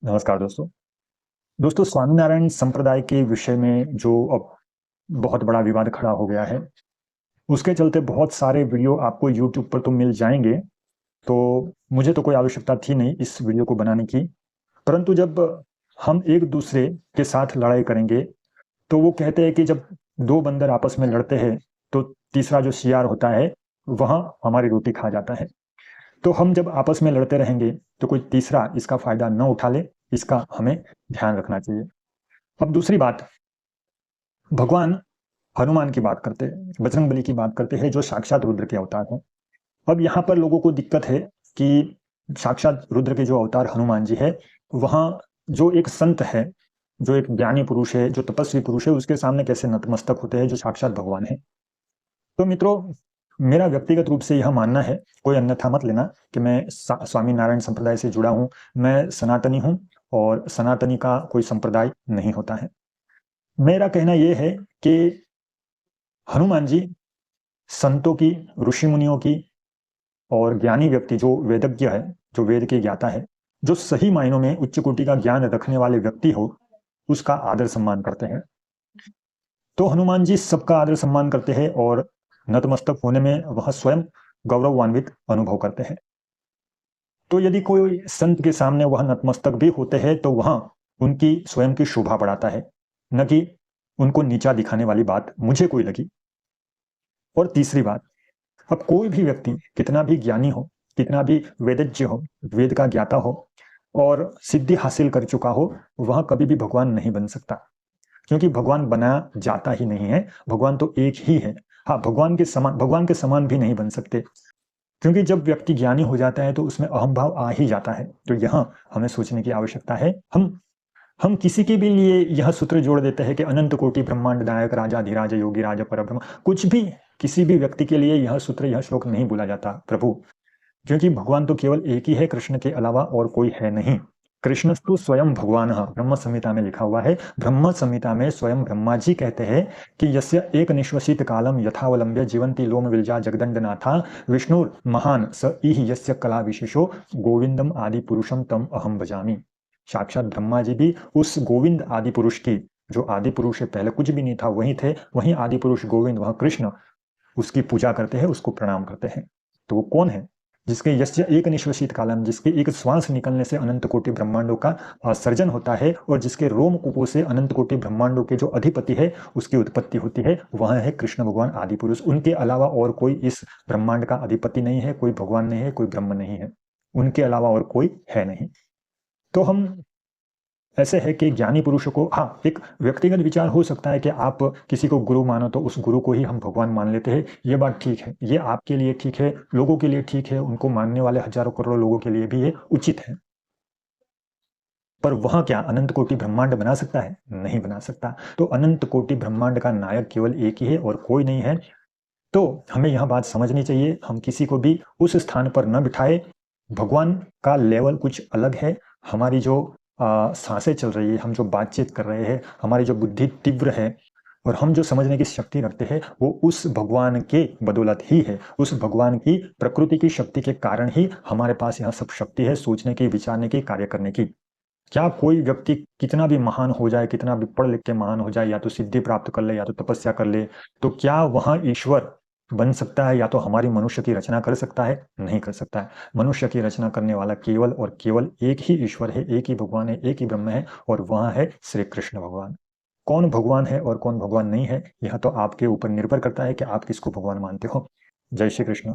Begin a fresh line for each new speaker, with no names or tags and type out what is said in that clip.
नमस्कार दोस्तों। दोस्तों, स्वामीनारायण संप्रदाय के विषय में जो अब बहुत बड़ा विवाद खड़ा हो गया है, उसके चलते बहुत सारे वीडियो आपको यूट्यूब पर तो मिल जाएंगे। तो मुझे तो कोई आवश्यकता थी नहीं इस वीडियो को बनाने की, परंतु जब हम एक दूसरे के साथ लड़ाई करेंगे तो वो कहते हैं कि जब दो बंदर आपस में लड़ते हैं तो तीसरा जो शियार होता है वह हमारी रोटी खा जाता है। तो हम जब आपस में लड़ते रहेंगे तो कोई तीसरा इसका फायदा न उठा ले, इसका हमें ध्यान रखना चाहिए। अब दूसरी बात, भगवान हनुमान की बात करते हैं, बजरंगबली की बात करते हैं, जो साक्षात रुद्र के अवतार हैं। अब यहाँ पर लोगों को दिक्कत है कि साक्षात रुद्र के जो अवतार हनुमान जी है, वहाँ जो एक संत है, जो एक ज्ञानी पुरुष है, जो तपस्वी पुरुष है, उसके सामने कैसे नतमस्तक होते हैं जो साक्षात भगवान है। तो मित्रों, मेरा व्यक्तिगत रूप से यह मानना है, कोई अन्यथा मत लेना, कि मैं स्वामी नारायण संप्रदाय से जुड़ा हूँ। मैं सनातनी हूँ और सनातनी का कोई संप्रदाय नहीं होता है। मेरा कहना यह है कि हनुमान जी संतों की, ऋषि मुनियों की और ज्ञानी व्यक्ति जो वेदज्ञ है, जो वेद के ज्ञाता है, जो सही मायनों में उच्च कोटि का ज्ञान रखने वाले व्यक्ति हो, उसका आदर सम्मान करते हैं। तो हनुमान जी सबका आदर सम्मान करते हैं और नतमस्तक होने में वह स्वयं गौरवान्वित अनुभव करते हैं। तो यदि कोई संत के सामने वह नतमस्तक भी होते हैं तो वह उनकी स्वयं की शोभा बढ़ाता है, न कि उनको नीचा दिखाने वाली बात मुझे कोई लगी। और तीसरी बात, अब कोई भी व्यक्ति कितना भी ज्ञानी हो, कितना भी वेदज्ञ हो, वेद का ज्ञाता हो और सिद्धि हासिल कर चुका हो, वह कभी भी भगवान नहीं बन सकता, क्योंकि भगवान बना जाता ही नहीं है। भगवान तो एक ही है। हाँ, भगवान के समान भी नहीं बन सकते, क्योंकि जब व्यक्ति ज्ञानी हो जाता है तो उसमें अहम भाव आ ही जाता है। तो यहाँ हमें सोचने की आवश्यकता है। हम किसी के भी लिए यह सूत्र जोड़ देते हैं कि अनंत कोटि ब्रह्मांड नायक राजा धीराज योगी राजा परब्रह्म, कुछ भी किसी भी व्यक्ति के लिए यह सूत्र, यह श्लोक नहीं बोला जाता प्रभु, क्योंकि भगवान तो केवल एक ही है, कृष्ण के अलावा और कोई है नहीं। कृष्णस्तु स्वयं भगवान, ब्रह्म संहिता में लिखा हुआ है। ब्रह्म संहिता में स्वयं ब्रह्मा जी कहते हैं कि यस्य एक निश्वसित कालम यथावलंब्य जीवंती लोम विलजा जगदंड नाथा विष्णुर महान स इह यस्य कला विशेषो गोविंदम आदि पुरुषम तम अहम भजामि। साक्षात ब्रह्मा जी भी उस गोविंद आदि पुरुष की, जो आदि पुरुष है, पहले कुछ भी नहीं था, वही थे, वही आदि पुरुष गोविंद, वह कृष्ण, उसकी पूजा करते हैं, उसको प्रणाम करते हैं। तो वो कौन है? जिसके यस्य एक निश्वसित कालम, जिसके एक श्वास निकलने से अनंत कोटि ब्रह्मांडों का सर्जन होता है, और जिसके रोम कुपों से अनंत कोटि ब्रह्मांडों के जो अधिपति है उसकी उत्पत्ति होती है, वह है कृष्ण भगवान आदि पुरुष। उनके अलावा और कोई इस ब्रह्मांड का अधिपति नहीं है, कोई भगवान नहीं है, कोई ब्रह्म नहीं है, उनके अलावा और कोई है नहीं। तो हम ऐसे है कि ज्ञानी पुरुषों को, हाँ, एक व्यक्तिगत विचार हो सकता है कि आप किसी को गुरु मानो तो उस गुरु को ही हम भगवान मान लेते हैं। ये बात ठीक है, ये आपके लिए ठीक है, लोगों के लिए ठीक है, उनको मानने वाले हजारों करोड़ों लोगों के लिए भी ये उचित है। पर वह क्या अनंत कोटि ब्रह्मांड बना सकता है? नहीं बना सकता। तो अनंत कोटि ब्रह्मांड का नायक केवल एक ही है और कोई नहीं है। तो हमें यह बात समझनी चाहिए, हम किसी को भी उस स्थान पर न बिठाए। भगवान का लेवल कुछ अलग है। हमारी जो सांसें चल रही है, हम जो बातचीत कर रहे हैं, हमारी जो बुद्धि तीव्र है और हम जो समझने की शक्ति रखते हैं, वो उस भगवान के बदौलत ही है। उस भगवान की प्रकृति की शक्ति के कारण ही हमारे पास यह सब शक्ति है, सोचने की, विचारने की, कार्य करने की। क्या कोई व्यक्ति कितना भी महान हो जाए, कितना भी पढ़ लिख के महान हो जाए, या तो सिद्धि प्राप्त कर ले या तो तपस्या कर ले, तो क्या वह ईश्वर बन सकता है? या तो हमारी मनुष्य की रचना कर सकता है? नहीं कर सकता है। मनुष्य की रचना करने वाला केवल और केवल एक ही ईश्वर है, एक ही भगवान है, एक ही ब्रह्म है, और वह है श्री कृष्ण भगवान। कौन भगवान है और कौन भगवान नहीं है, यह तो आपके ऊपर निर्भर करता है कि आप किसको भगवान मानते हो। जय श्री कृष्ण।